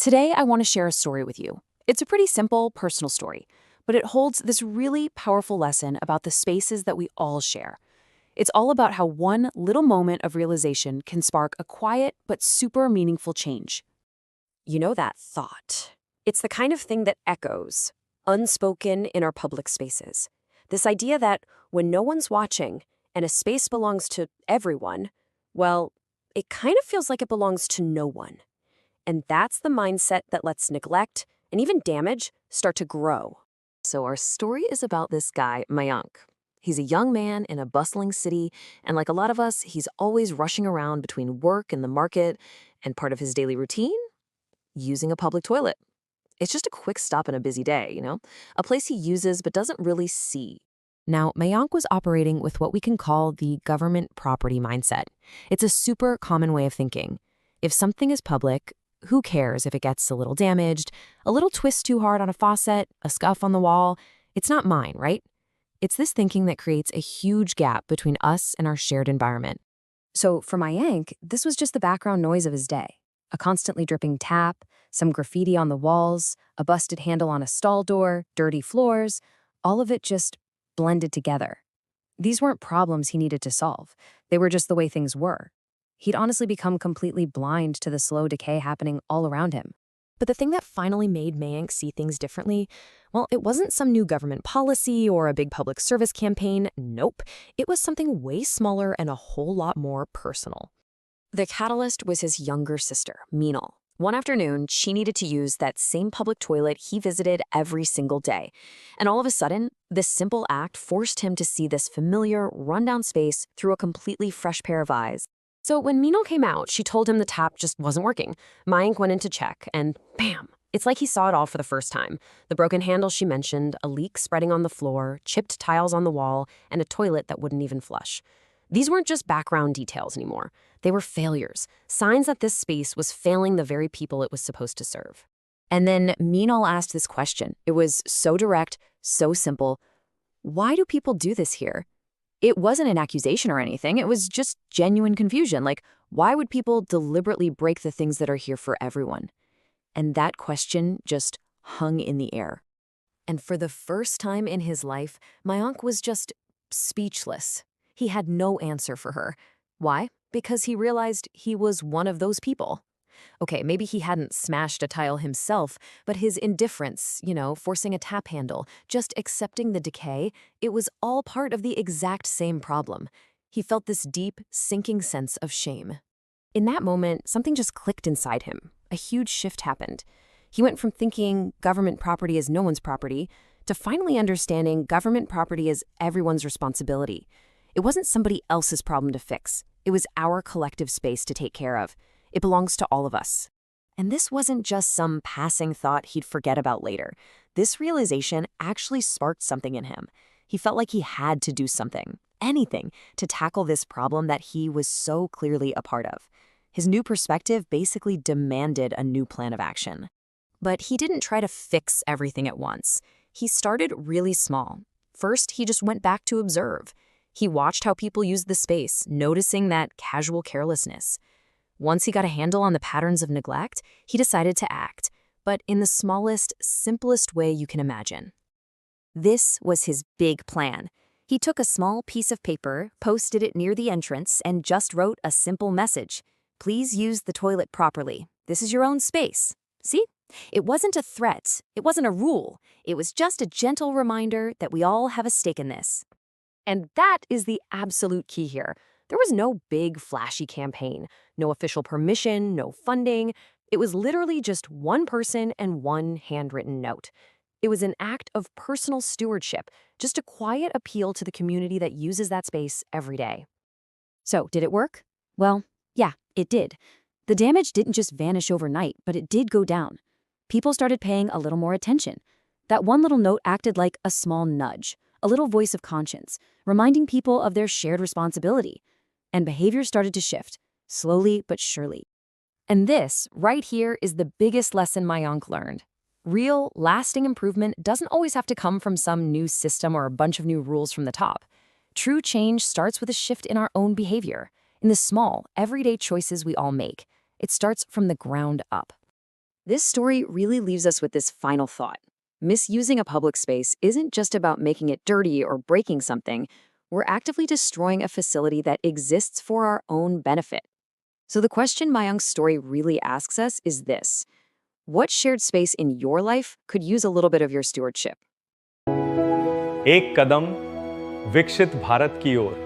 Today, I want to share a story with you. It's a pretty simple, personal story, but it holds this really powerful lesson about the spaces that we all share. It's all about how one little moment of realization can spark a quiet but super meaningful change. You know that thought. It's the kind of thing that echoes, unspoken in our public spaces. This idea that when no one's watching and a space belongs to everyone, well, it kind of feels like it belongs to no one. And that's the mindset that lets neglect and even damage start to grow. So our story is about this guy, Mayank. He's a young man in a bustling city, and like a lot of us, he's always rushing around between work and the market, and part of his daily routine? Using a public toilet. It's just a quick stop in a busy day, a place he uses but doesn't really see. Now, Mayank was operating with what we can call the government property mindset. It's a super common way of thinking. If something is public, who cares if it gets a little damaged, a little twist too hard on a faucet, a scuff on the wall? It's not mine, right? It's this thinking that creates a huge gap between us and our shared environment. So for Mayank, this was just the background noise of his day. A constantly dripping tap, some graffiti on the walls, a busted handle on a stall door, dirty floors, all of it just blended together. These weren't problems he needed to solve. They were just the way things were. He'd honestly become completely blind to the slow decay happening all around him. But the thing that finally made Mayank see things differently, well, it wasn't some new government policy or a big public service campaign. Nope. It was something way smaller and a whole lot more personal. The catalyst was his younger sister, Meenal. One afternoon, she needed to use that same public toilet he visited every single day. And all of a sudden, this simple act forced him to see this familiar, rundown space through a completely fresh pair of eyes. So when Meenal came out, she told him the tap just wasn't working. Mayank went in to check, and bam! It's like he saw it all for the first time. The broken handle she mentioned, a leak spreading on the floor, chipped tiles on the wall, and a toilet that wouldn't even flush. These weren't just background details anymore. They were failures, signs that this space was failing the very people it was supposed to serve. And then Meenal asked this question. It was so direct, so simple. Why do people do this here? It wasn't an accusation or anything. It was just genuine confusion. Like, why would people deliberately break the things that are here for everyone? And that question just hung in the air. And for the first time in his life, Mayank was just speechless. He had no answer for her. Why? Because he realized he was one of those people. Okay, maybe he hadn't smashed a tile himself, but his indifference, forcing a tap handle, just accepting the decay, it was all part of the exact same problem. He felt this deep, sinking sense of shame. In that moment, something just clicked inside him. A huge shift happened. He went from thinking government property is no one's property to finally understanding government property is everyone's responsibility. It wasn't somebody else's problem to fix. It was our collective space to take care of. It belongs to all of us. And this wasn't just some passing thought he'd forget about later. This realization actually sparked something in him. He felt like he had to do something, anything, to tackle this problem that he was so clearly a part of. His new perspective basically demanded a new plan of action. But he didn't try to fix everything at once. He started really small. First, he just went back to observe. He watched how people used the space, noticing that casual carelessness. Once he got a handle on the patterns of neglect, he decided to act, but in the smallest, simplest way you can imagine. This was his big plan. He took a small piece of paper, posted it near the entrance, and just wrote a simple message. Please use the toilet properly. This is your own space. See? It wasn't a threat. It wasn't a rule. It was just a gentle reminder that we all have a stake in this. And that is the absolute key here. There was no big, flashy campaign, no official permission, no funding. It was literally just one person and one handwritten note. It was an act of personal stewardship, just a quiet appeal to the community that uses that space every day. So, did it work? Well, yeah, it did. The damage didn't just vanish overnight, but it did go down. People started paying a little more attention. That one little note acted like a small nudge, a little voice of conscience, reminding people of their shared responsibility. And behavior started to shift, slowly but surely. And this, right here, is the biggest lesson Mayank learned. Real, lasting improvement doesn't always have to come from some new system or a bunch of new rules from the top. True change starts with a shift in our own behavior, in the small, everyday choices we all make. It starts from the ground up. This story really leaves us with this final thought. Misusing a public space isn't just about making it dirty or breaking something. We're actively destroying a facility that exists for our own benefit. So the question Mayank's story really asks us is this: what shared space in your life could use a little bit of your stewardship? एक कदम विकसित भारत की ओर।